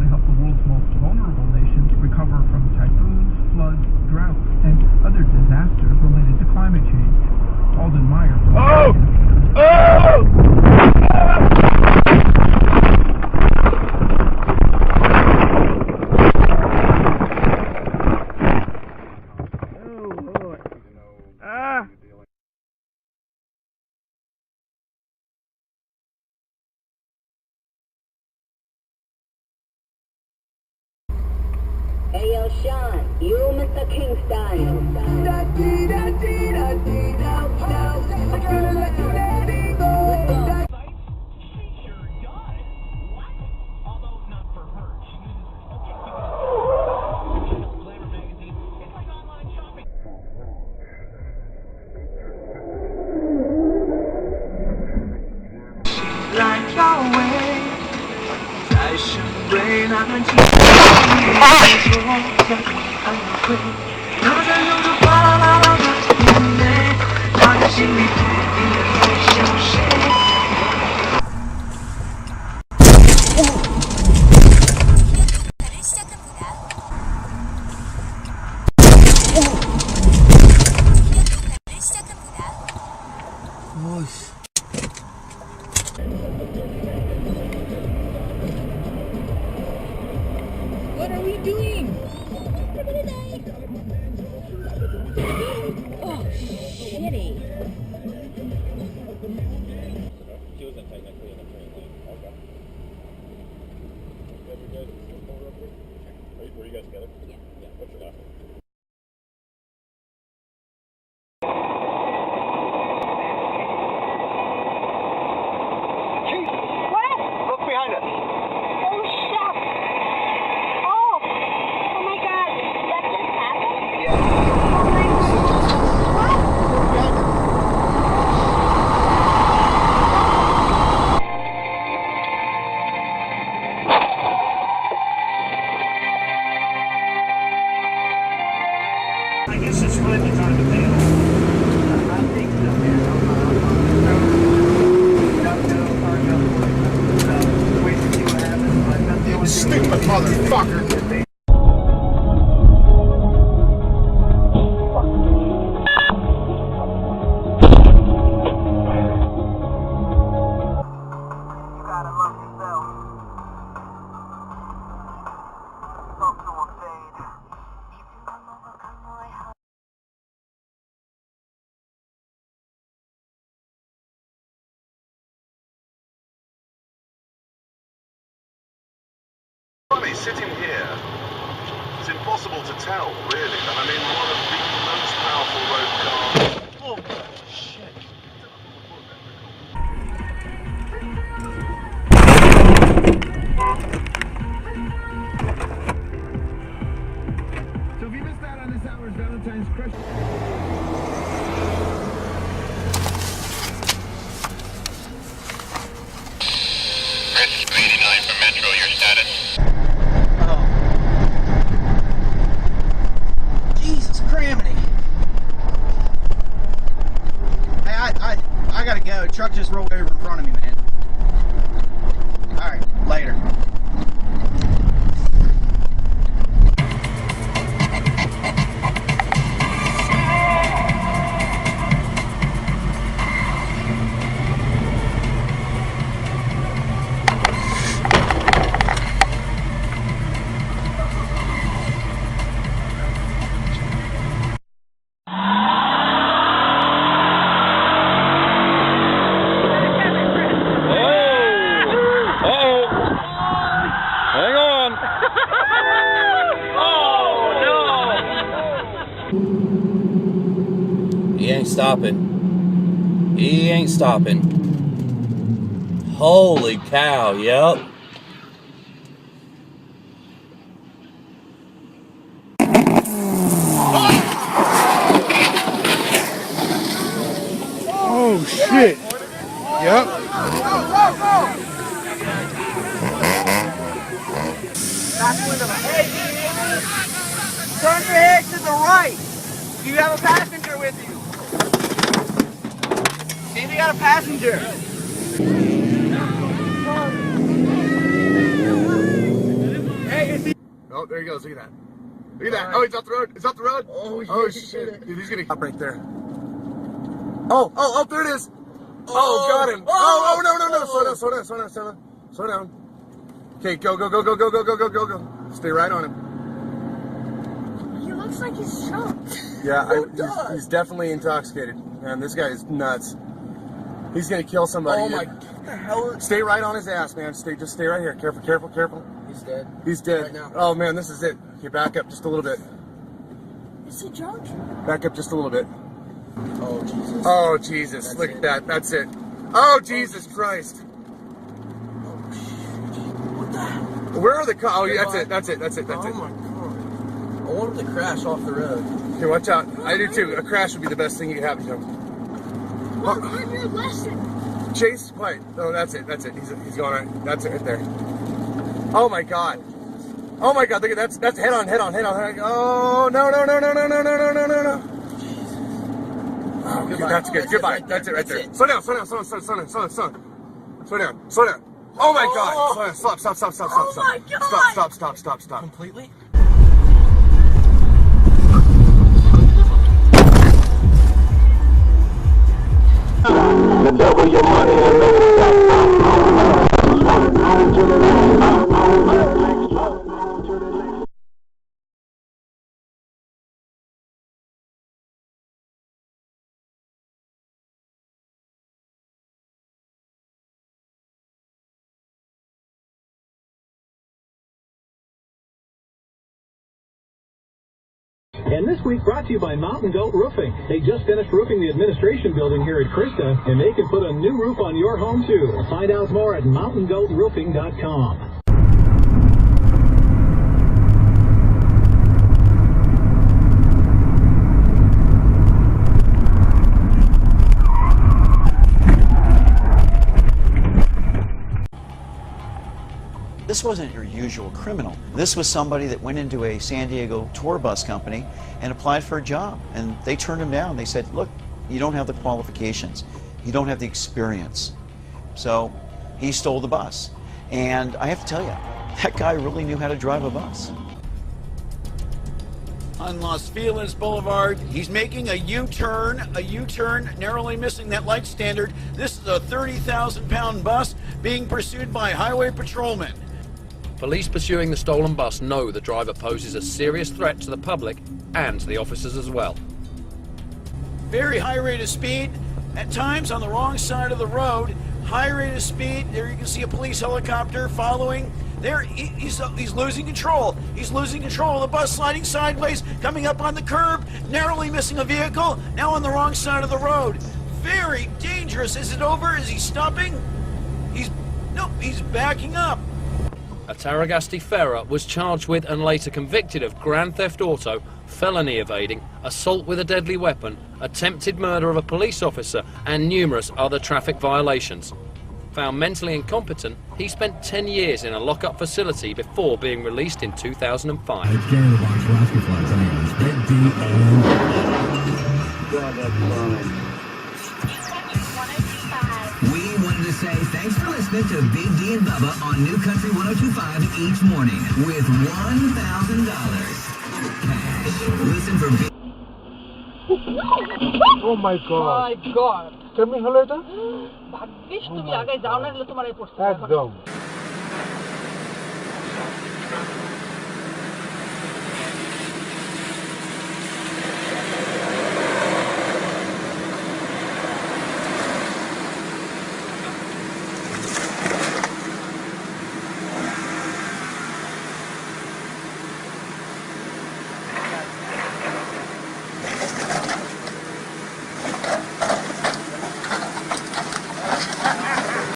to help the world's most vulnerable nations recover from typhoons, floods, droughts, and other disasters related to climate change. Alden Meyer from Hey yo, Sean, you Mr. Kingston. I'm gonna let you let it go. Sure does. What? Although not for her. She uses Glamour magazine. It's like online shopping. Like your way, I should rain on the What are we doing? Oh, shitty. She wasn't technically in the train lane. Okay. You guys are good? Were you guys together? Yeah. Yeah. What's your last name? What? Look behind us. Oh, shit. Oh my God. That just happened? Yeah. Oh my God. What? I guess it's finally time to bail. I think so, man. Wait to see what happens, but that's the only thing. Stupid motherfucker! You gotta love yourself. Talk to him, Fade. Funny, sitting here, it's impossible to tell, really, that I'm in one of the most powerful road cars. Oh, shit. So if you missed out on this hour's Valentine's Crush... Chris 89 for Metro, your status? Jesus criminy. Hey, I gotta go. Truck just rolled over in front of me, man. Alright, later. He ain't stopping. He ain't stopping. Holy cow, yep. Oh, shit. Yep. Hey, turn your head to the right. You have a passenger with you. See if you got a passenger. Oh, there he goes. Look at that. Look at that. Oh, he's off the road. He's off the road. Oh shit. Dude, he's gonna stop right there. Oh, there it is. Oh, got him. Oh, no. Slow down. Okay, go. Stay right on him. He looks like he's shocked. Yeah, he's definitely intoxicated. Man, this guy is nuts. He's gonna kill somebody. Oh my, what the hell? Stay right on his ass, man. Just stay right here. Careful. He's dead. He's dead. Right now. Oh man, this is it. Okay, back up just a little bit. Is he drunk? Back up just a little bit. Oh Jesus. Jesus. Look at that. That's it. Oh Jesus Christ. What the hell? Where are the cars? Oh, yeah, that's it. Oh my God. I want him to crash off the road. Okay, watch out. I do too. A crash would be the best thing that could happen to him. Look, learn your lesson. Chase, quiet. Oh, that's it. He's going right. That's it right there. Oh my God. Look at that's head on. Oh no. Oh, okay, that's good. Goodbye. That's it right there. Slow down. Slow down. Oh my God. Stop. Oh my God. Stop. Completely? Double your money and make it And this week brought to you by Mountain Goat Roofing. They just finished roofing the administration building here at Krista, and they can put a new roof on your home too. Find out more at mountaingoatroofing.com. This wasn't your usual criminal. This was somebody that went into a San Diego tour bus company and applied for a job. And they turned him down. They said, look, you don't have the qualifications. You don't have the experience. So he stole the bus. And I have to tell you, that guy really knew how to drive a bus. On Los Feliz Boulevard, he's making a U-turn, narrowly missing that light standard. This is a 30,000-pound bus being pursued by highway patrolmen. Police pursuing the stolen bus know the driver poses a serious threat to the public and to the officers as well. Very high rate of speed, at times on the wrong side of the road. High rate of speed, there you can see a police helicopter following. There, he's losing control. He's losing control of the bus, sliding sideways, coming up on the curb, narrowly missing a vehicle, now on the wrong side of the road. Very dangerous. Is it over? Is he stopping? Nope, he's backing up. A Tarragasti Ferrer was charged with and later convicted of grand theft auto, felony evading, assault with a deadly weapon, attempted murder of a police officer, and numerous other traffic violations. Found mentally incompetent, he spent 10 years in a lock-up facility before being released in 2005. It's Gary the Box Rosky Flies. Anyways, Big D and... God, that's fine. We wanted to say thanks for listening to Big D and Bubba on New Country 102.5 each morning with $1,000 cash. Listen for Big... Oh my God. My God. Tell me hello later. ভাগ্যিস তুমি আগে যাও না, তোমার এই পড়তে একদম